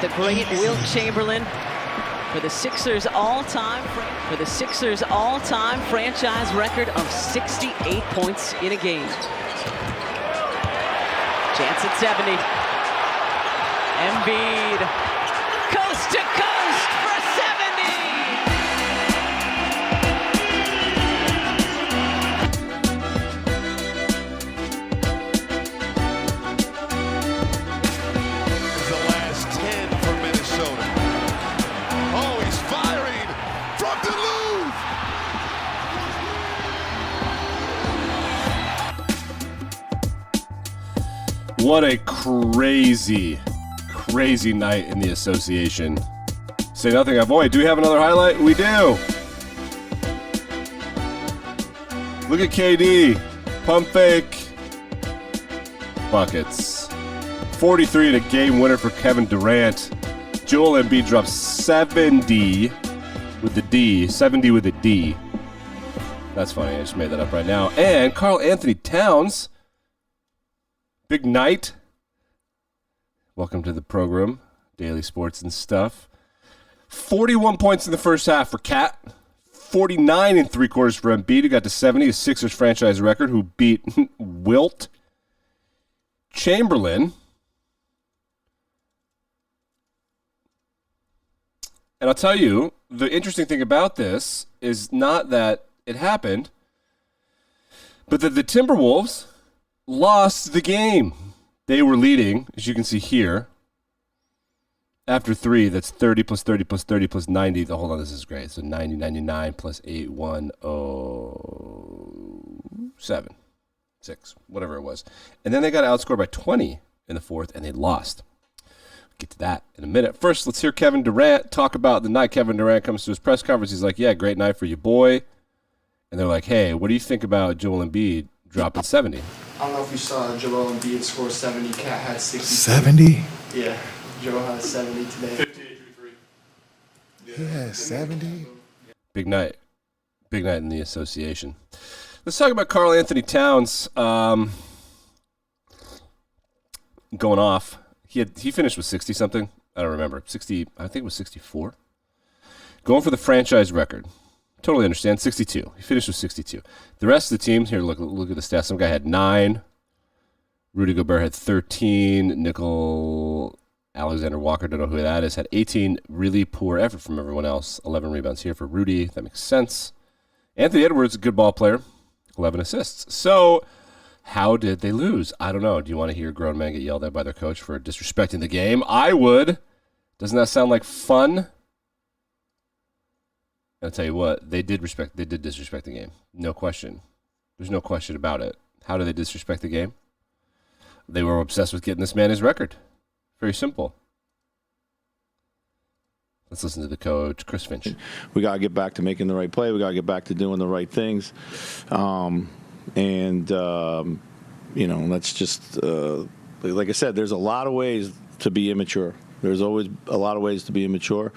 the great Wilt Chamberlain for the Sixers all-time franchise record of 68 points in a game. Chance at 70. Embiid, coast to coast for 70. The last 10 for Minnesota. Oh, he's firing from Duluth. What a crazy night in the association. Say nothing, avoid. Do we have another highlight? We do. Look at KD. Pump fake. Buckets. 43 and a game winner for Kevin Durant. Joel Embiid drops 70 with the D. 70 with a D. That's funny. I just made that up right now. And Karl Anthony Towns. Big night. Welcome to the program. Daily sports and stuff. 41 points in the first half for Cat. 49 in 3/4 for Embiid, who got to 70, a Sixers franchise record, who beat Wilt Chamberlain. And I'll tell you, the interesting thing about this is not that it happened, but that the Timberwolves lost the game. They were leading, as you can see here. After 3, that's 30 plus 30 plus 30 plus 90. Hold on, this is great. So 90, 99 plus 8, 1, 0, 7, 6, whatever it was. And then they got outscored by 20 in the fourth, and they lost. We'll get to that in a minute. First, let's hear Kevin Durant talk about the night. Kevin Durant comes to his press conference. He's like, yeah, great night for your boy. And they're like, hey, what do you think about Joel Embiid dropping 70? I don't know if you saw Joel Embiid score 70. Cat had 60. 70? Yeah, Joel had 70 today. 58 through 3. Yeah, 70. Big night. Big night in the association. Let's talk about Karl Anthony Towns going off. He finished with 60-something. I don't remember. 60, I think it was 64. Going for the franchise record. Totally understand. 62. He finished with 62. The rest of the team, here, look at the stats. Some guy had 9. Rudy Gobert had 13. Nickel Alexander Walker, don't know who that is, had 18. Really poor effort from everyone else. 11 rebounds here for Rudy. That makes sense. Anthony Edwards, a good ball player. 11 assists. So, how did they lose? I don't know. Do you want to hear grown men get yelled at by their coach for disrespecting the game? I would. Doesn't that sound like fun? I'll tell you what, they did disrespect the game. No question. There's no question about it. How did they disrespect the game? They were obsessed with getting this man his record. Very simple. Let's listen to the coach, Chris Finch. We got to get back to making the right play. We got to get back to doing the right things. That's just, like I said, there's a lot of ways to be immature. There's always a lot of ways to be immature,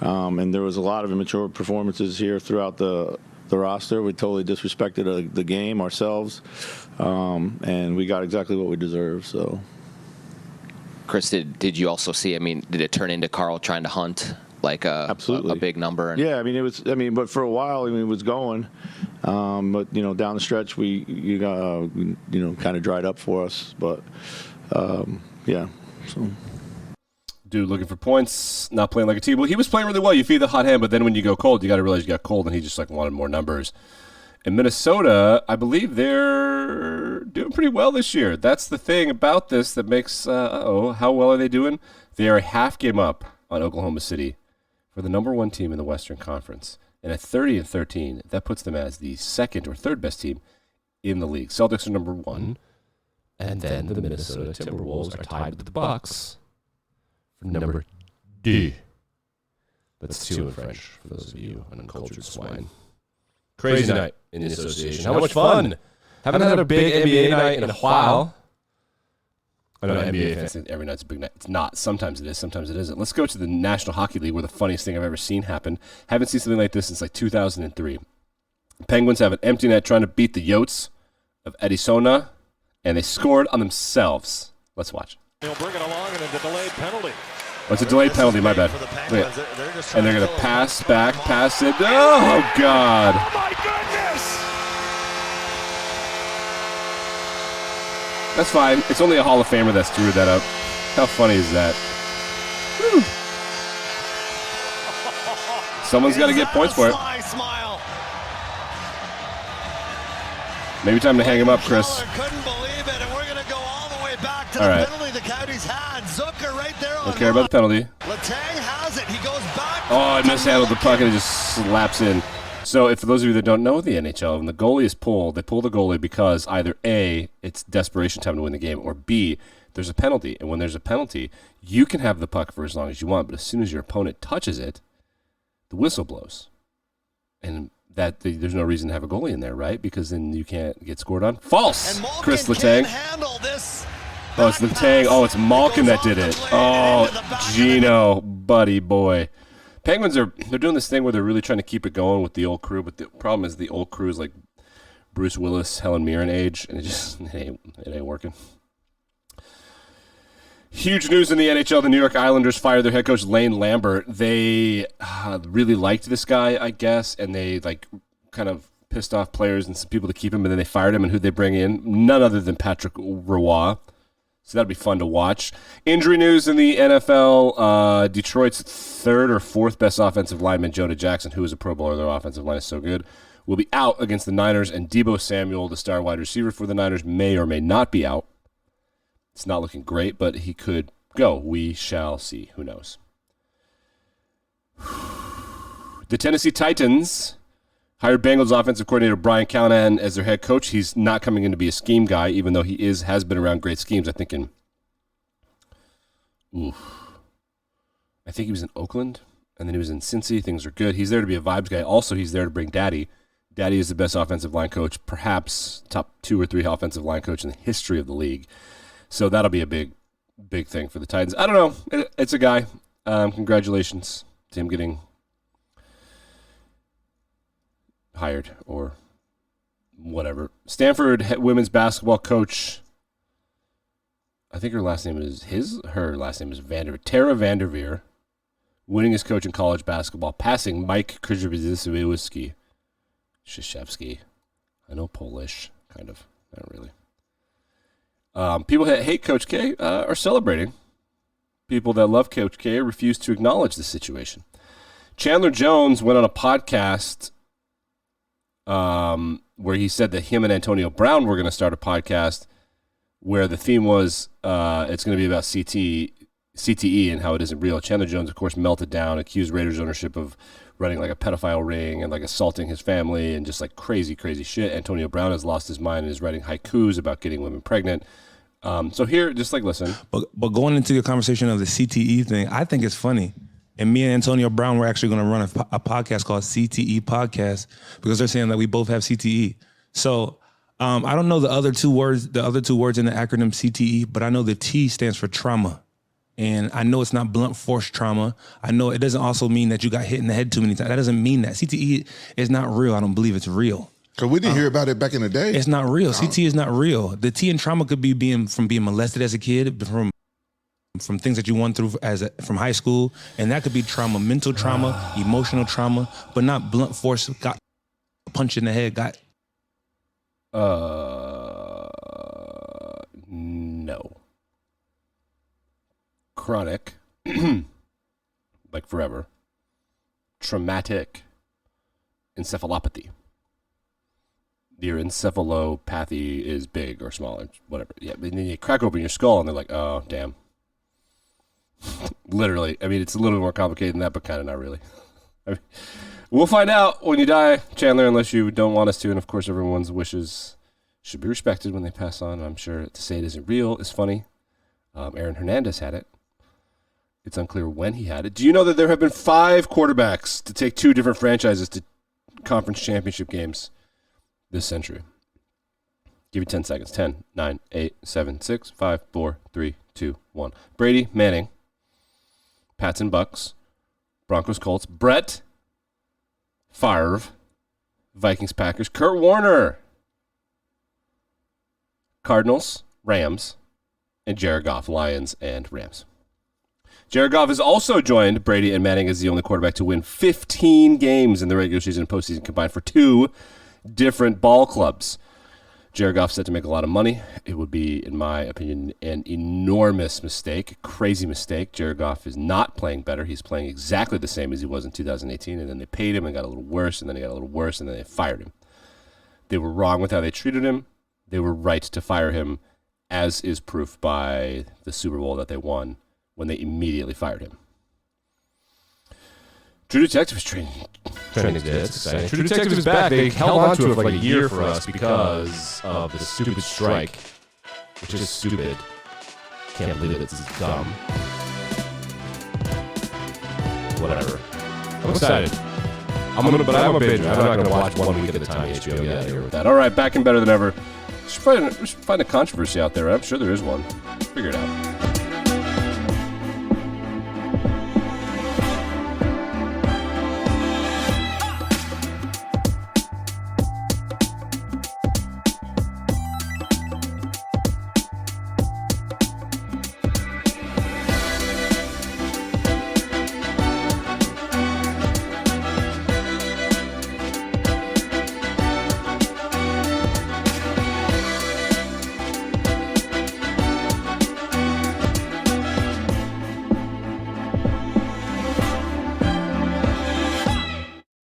and there was a lot of immature performances here throughout the roster. We totally disrespected the game ourselves, and we got exactly what we deserve. So, Chris, did you also see? I mean, did it turn into Karl trying to hunt like a big number? Yeah, but for a while, it was going, but down the stretch, you got kind of dried up for us, but yeah, so. Dude looking for points, not playing like a team. Well, he was playing really well. You feed the hot hand, but then when you go cold, you got to realize you got cold, and he just wanted more numbers. In Minnesota, I believe they're doing pretty well this year. That's the thing about this that makes, how well are they doing? They are a half game up on Oklahoma City for the number 1 team in the Western Conference. And at 30-13, that puts them as the second or third best team in the league. Celtics are number 1. And then the Minnesota Timberwolves are tied with the Bucks. Number D. That's 2 in French, for those of you uncultured swine. Crazy night in the association. How much fun! Haven't had a big NBA night in a while. I know NBA fans think every night's a big night. It's not. Sometimes it is, sometimes it isn't. Let's go to the National Hockey League, where the funniest thing I've ever seen happen. Haven't seen something like this since 2003. Penguins have an empty net trying to beat the Yotes of Arizona, and they scored on themselves. Let's watch. He'll bring it along and a delayed penalty. Oh, it's a delayed penalty, my bad. Look at- And they're going to pass back, pass it. Oh, God. Oh my goodness! That's fine. It's only a Hall of Famer that screwed that up. How funny is that? Whew. Someone's got to get points for it. Smile. Maybe time to hang him up, Chris. Couldn't believe it, and we're going to go all the way back to All the right. penalty the Coyotes had. Zucker right there on Don't care about the penalty. Letang has it. He goes back. Oh, I mishandled the puck and it just slaps in. So, if for those of you that don't know the NHL, when the goalie is pulled, they pull the goalie because either A, it's desperation time to win the game, or B, there's a penalty. And when there's a penalty, you can have the puck for as long as you want, but as soon as your opponent touches it, the whistle blows. And there's no reason to have a goalie in there, right? Because then you can't get scored on. False! Chris Letang. Oh, it's Letang. Oh, it's Malkin that did it. Oh, Gino, buddy boy. Penguins they're doing this thing where they're really trying to keep it going with the old crew, but the problem is the old crew is like Bruce Willis, Helen Mirren age, and it ain't working. Huge news in the NHL. The New York Islanders fired their head coach, Lane Lambert. They really liked this guy, I guess, and they like kind of pissed off players and some people to keep him, and then they fired him, and who'd they bring in? None other than Patrick Roy. So that'll be fun to watch. Injury news in the NFL. Detroit's third or fourth best offensive lineman, Jonah Jackson, who is a Pro Bowler. Their offensive line is so good, will be out against the Niners, and Deebo Samuel, the star wide receiver for the Niners, may or may not be out. It's not looking great, but he could go. We shall see. Who knows? The Tennessee Titans hired Bengals offensive coordinator Brian Callahan as their head coach. He's not coming in to be a scheme guy, even though he has been around great schemes. I think he was in Oakland, and then he was in Cincy. Things are good. He's there to be a vibes guy. Also, he's there to bring Daddy. Daddy is the best offensive line coach, perhaps top 2 or 3 offensive line coach in the history of the league. So that'll be a big thing for the Titans. I don't know. It's a guy. Congratulations to him getting hired or whatever. Stanford women's basketball coach, I think her last name is Tara Vanderveer, winning as coach in college basketball, passing Mike Krzyzewski. I know Polish, kind of. Not really. People that hate Coach K are celebrating. People that love Coach K refuse to acknowledge the situation. Chandler Jones went on a podcast where he said that him and Antonio Brown were going to start a podcast where the theme was it's going to be about CTE and how it isn't real. Chandler Jones, of course, melted down, accused Raiders ownership of running like a pedophile ring and like assaulting his family and just like crazy shit. Antonio Brown has lost his mind and is writing haikus about getting women pregnant. So here, just like listen. But going into the conversation of the CTE thing, I think it's funny. And me and Antonio Brown, we're actually going to run a podcast called CTE Podcast because they're saying that we both have CTE. So I don't know the other two words in the acronym CTE, but I know the T stands for trauma. And I know it's not blunt force trauma. I know it doesn't also mean that you got hit in the head too many times. That doesn't mean that. CTE is not real. I don't believe it's real. Because we didn't hear about it back in the day. It's not real. CTE is not real. The T in trauma could be being molested as a kid, from things that you went through from high school, and that could be trauma, mental trauma, emotional trauma, but not blunt force. Got a punch in the head. No. Chronic, like forever. Traumatic encephalopathy. Your encephalopathy is big or small, or whatever. Yeah, and then you crack open your skull, and they're like, "Oh, damn." Literally, I mean, it's a little bit more complicated than that, but kind of not really. I mean, we'll find out when you die, Chandler, unless you don't want us to. And of course, everyone's wishes should be respected when they pass on. I'm sure to say it isn't real is funny. Aaron Hernandez had it. It's unclear when he had it. Do you know that there have been 5 quarterbacks to take 2 different franchises to conference championship games this century? Give you 10 seconds. 10, 9, 8, 7, 6, 5, 4, 3, 2, 1. Brady, Manning, Pats and Bucks, Broncos, Colts, Brett Favre, Vikings, Packers, Kurt Warner, Cardinals, Rams, and Jared Goff, Lions and Rams. Jared Goff has also joined Brady and Manning as the only quarterback to win 15 games in the regular season and postseason combined for 2 different ball clubs. Jared Goff set to make a lot of money. It would be, in my opinion, an enormous mistake, a crazy mistake. Jared Goff is not playing better. He's playing exactly the same as he was in 2018, and then they paid him and got a little worse, and then he got a little worse, and then they fired him. They were wrong with how they treated him. They were right to fire him, as is proof by the Super Bowl that they won when they immediately fired him. True Detective is training. That's exciting. True Detective is back. They held on to it for like a year for us because of the stupid strike, which is stupid. Can't believe it. This is dumb. Whatever. I'm excited. I'm a binge. I'm not gonna watch 1 week at a time. HBO, get out of here with that. All right, back and better than ever. We should find a controversy out there. I'm sure there is one. Figure it out.